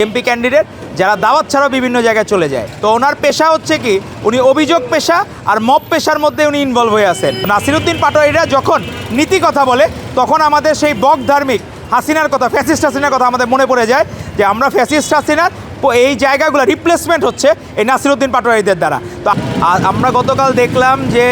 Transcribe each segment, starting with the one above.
MP candidate যারা দাওয়াত ছাড়াও বিভিন্ন জায়গায় চলে যায়। তো ওনার পেশা হচ্ছে কি, উনি অভিযোগ পেশা আর মব পেশার মধ্যে উনি ইনভলভ হয়ে আছেন। নাসিরউদ্দিন পাটোয়ারিরা যখন নীতি কথা বলে তখন আমাদের সেই বক ধার্মিক হাসিনার কথা, ফ্যাসিস্ট হাসিনার কথা আমাদের মনে পড়ে যায় যে আমরা ফ্যাসিস্ট হাসিনার এই জায়গাগুলো রিপ্লেসমেন্ট হচ্ছে এই নাসিরউদ্দিন পাটোয়ারিদের দ্বারা। তো আমরা গতকাল দেখলাম যে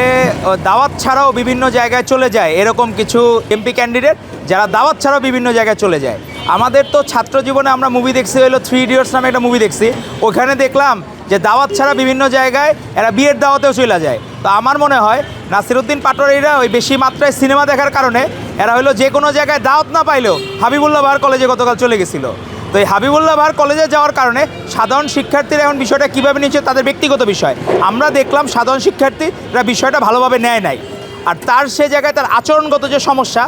দাওয়াত ছাড়াও বিভিন্ন জায়গায় চলে যায় এরকম কিছু এমপি ক্যান্ডিডেট যারা দাওয়াত ছাড়াও বিভিন্ন জায়গায় চলে যায়। আমাদের তো ছাত্র জীবনে আমরা মুভি দেখছি, হলো 3 ইডিয়টস নামে একটা মুভি দেখছি, ওখানে দেখলাম যে দাওয়াত ছাড়া বিভিন্ন জায়গায় এরা বিয়ের দাওয়াতেও চলে যায়। তো আমার মনে হয় নাসিরউদ্দিন পাটোয়ারিরা ওই বেশি মাত্রায় সিনেমা দেখার কারণে এরা হলো যে কোনো জায়গায় দাওয়াত না পাইলেও হাবিবুল্লাহ বাহার কলেজে গতকাল চলে গেছিলো। তো এই হাবিবুল্লাহ বাহার কলেজে যাওয়ার কারণে সাধারণ শিক্ষার্থীরা এখন বিষয়টা কীভাবে নিচ্ছে তাদের ব্যক্তিগত বিষয়। আমরা দেখলাম সাধারণ শিক্ষার্থীরা বিষয়টা ভালোভাবে নেয় নাই। আর তার সে জায়গায় তার আচরণগত যে সমস্যা,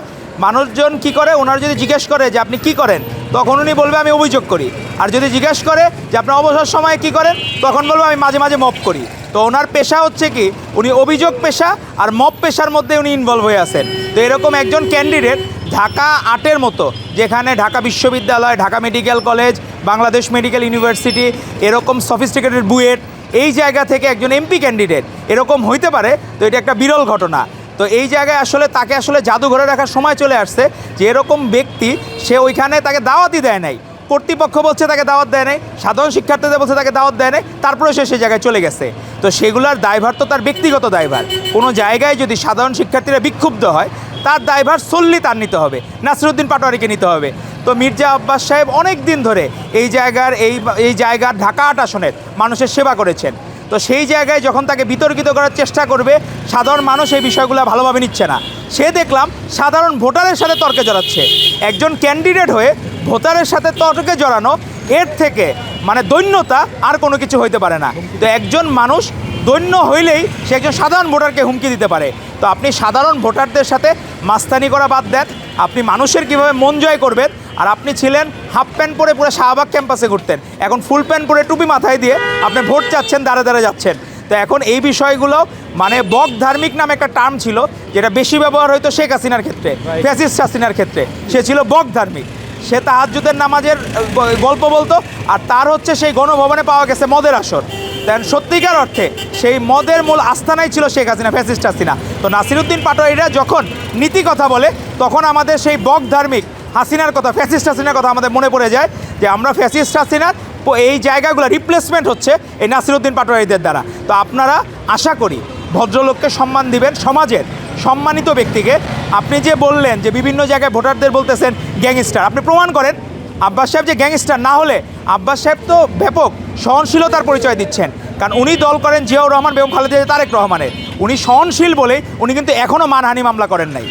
মানুষজন কি করে, ওনার যদি জিজ্ঞেস করে যে আপনি কি করেন, তখন উনি বলবে আমি অভিযোগ করি। আর যদি জিজ্ঞেস করে যে আপনার অবসর সময়ে কি করেন, তখন বলবে আমি মাঝে মাঝে মব করি। তো ওনার পেশা হচ্ছে কি, উনি অভিযোগ পেশা আর মব পেশার মধ্যে উনি ইনভলভ হয়ে আছেন। তো এরকম একজন ক্যান্ডিডেট ঢাকা 8-এর মতো, যেখানে ঢাকা বিশ্ববিদ্যালয়, Dhaka medical college, Bangladesh medical university, এরকম সফিস্টিকেটেড বুয়েট, এই জায়গা থেকে একজন এমপি ক্যান্ডিডেট এরকম হইতে পারে, তো এটা একটা বিরল ঘটনা। তো এই জায়গায় আসলে তাকে আসলে জাদুঘরে রাখার সময় চলে আসছে যে এরকম ব্যক্তি, সে ওইখানে তাকে দাওয়াতই দেয় নাই, কর্তৃপক্ষ বলছে তাকে দাওয়াত দেয় নাই, সাধারণ শিক্ষার্থীদের বলছে তাকে দাওয়াত দেয় নাই, তারপরে সে জায়গায় চলে গেছে। তো সেগুলোর দায়ভার তো তার ব্যক্তিগত দায়ভার। কোনো জায়গায় যদি সাধারণ শিক্ষার্থীরা বিক্ষুব্ধ হয়, তার দায়ভার solely তার নিতে হবে, নাসিরউদ্দিন পাটোয়ারিকে নিতে হবে। তো মির্জা আব্বাস সাহেব অনেক দিন ধরে এই জায়গার ঢাকা 8 আসনের মানুষের সেবা করেছেন। তো সেই জায়গায় যখন তাকে বিতর্কিত করার চেষ্টা করবে, সাধারণ মানুষ এই বিষয়গুলো ভালোভাবে নিচ্ছে না। সে দেখলাম সাধারণ ভোটারের সাথে তর্কে জড়াচ্ছে। একজন ক্যান্ডিডেট হয়ে ভোটারের সাথে তর্কে জড়ানো, এর থেকে মানে দৈন্যতা আর কোনো কিছু হইতে পারে না। তো একজন মানুষ দৈন্য হইলেই সে একজন সাধারণ ভোটারকে হুমকি দিতে পারে। তো আপনি সাধারণ ভোটারদের সাথে মাস্তানি করা বাদ দেন, আপনি মানুষের কীভাবে মন জয় করবেন। আর আপনি ছিলেন হাফ প্যান্ট পরে পুরো শাহবাগ ক্যাম্পাসে ঘুরতেন, এখন ফুল প্যান্ট পরে টুপি মাথায় দিয়ে আপনি ভোট চাচ্ছেন, দাঁড়ে দাঁড়ে যাচ্ছেন। তো এখন এই বিষয়গুলো মানে বক ধার্মিক নামে একটা টার্ম ছিল, যেটা বেশি ব্যবহার হয়তো শেখ হাসিনার ক্ষেত্রে, ফ্যাসিস্ট হাসিনার ক্ষেত্রে সে ছিল বক ধার্মিক। সে তাহাজ্জুদের নামাজের গল্প বলতো, আর তার হচ্ছে সেই গণভবনে পাওয়া গেছে মদের আসর। দেন সত্যিকার অর্থে সেই মদের মূল আস্থানাই ছিল শেখ হাসিনা, ফ্যাসিস্ট হাসিনা। তো নাসিরউদ্দিন পাটোয়ারিরা যখন নীতি কথা বলে তখন আমাদের সেই বক ধার্মিক হাসিনার কথা, ফ্যাসিস্ট হাসিনার কথা আমাদের মনে পড়ে যায় যে আমরা ফ্যাসিস্ট হাসিনার এই জায়গাগুলো রিপ্লেসমেন্ট হচ্ছে এই নাসিরউদ্দিন পাটোয়ারিদের দ্বারা। তো আপনারা আশা করি ভদ্রলোককে সম্মান দিবেন, সমাজের সম্মানিত ব্যক্তিকে। আপনি যে বললেন যে বিভিন্ন জায়গায় ভোটারদের বলতেছেন গ্যাংস্টার, আপনি প্রমাণ করেন আব্বাস সাহেব যে গ্যাংস্টার না হলে। আব্বাস সাহেব তো ব্যাপক সহনশীলতার পরিচয় দিচ্ছেন, কারণ উনি দল করেন জিয়াউর রহমান, বেগম খালেদা তারেক রহমানের। উনি সহনশীল বলেই উনি কিন্তু এখনও মানহানি মামলা করেন নাই।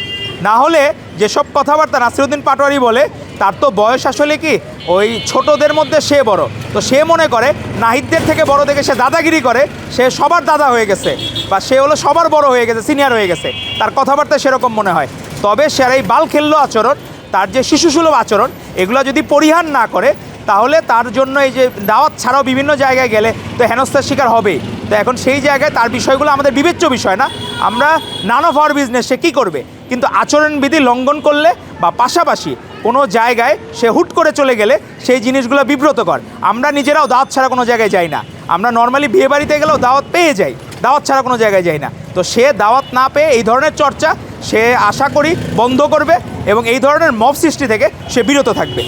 না হলে যেসব কথাবার্তা নাসিরউদ্দিন পাটোয়ারি বলে, তার তো বয়স আসলে কি ওই ছোটদের মধ্যে সে বড়। তো সে মনে করে নাহিদদের থেকে বড় দেখে সে দাদাগিরি করে, সে সবার দাদা হয়ে গেছে, বা সে হলো সবার বড় হয়ে গেছে, সিনিয়র হয়ে গেছে। তার কথাবার্তা সেরকম মনে হয়। তবে সে এই বাল খেললো আচরণ, তার যে শিশুসুলভ আচরণ, এগুলো যদি পরিহার না করে, তাহলে তার জন্য এই যে দাওয়াত ছাড়াও বিভিন্ন জায়গায় গেলে তো হেনস্থার শিকার হবেই। তো এখন সেই জায়গায় তার বিষয়গুলো আমাদের বিবেচ্য বিষয় না। আমরা নান অফ আওয়ার বিজনেস, সে কী করবে, কিন্তু আচরণবিধি লঙ্ঘন করলে বা পাশাপাশি কোনো জায়গায় সে হুট করে চলে গেলে সেই জিনিসগুলো বিব্রতকর। আমরা নিজেরাও দাওয়াত ছাড়া কোনো জায়গায় যাই না। আমরা নর্মালি বিয়ে বাড়িতে গেলেও দাওয়াত পেয়ে যাই, দাওয়াত ছাড়া কোনো জায়গায় যাই না। তো সে দাওয়াত না পেয়ে এই ধরনের চর্চা সে আশা করি বন্ধ করবে এবং এই ধরনের মব সৃষ্টি থেকে সে বিরত থাকবে।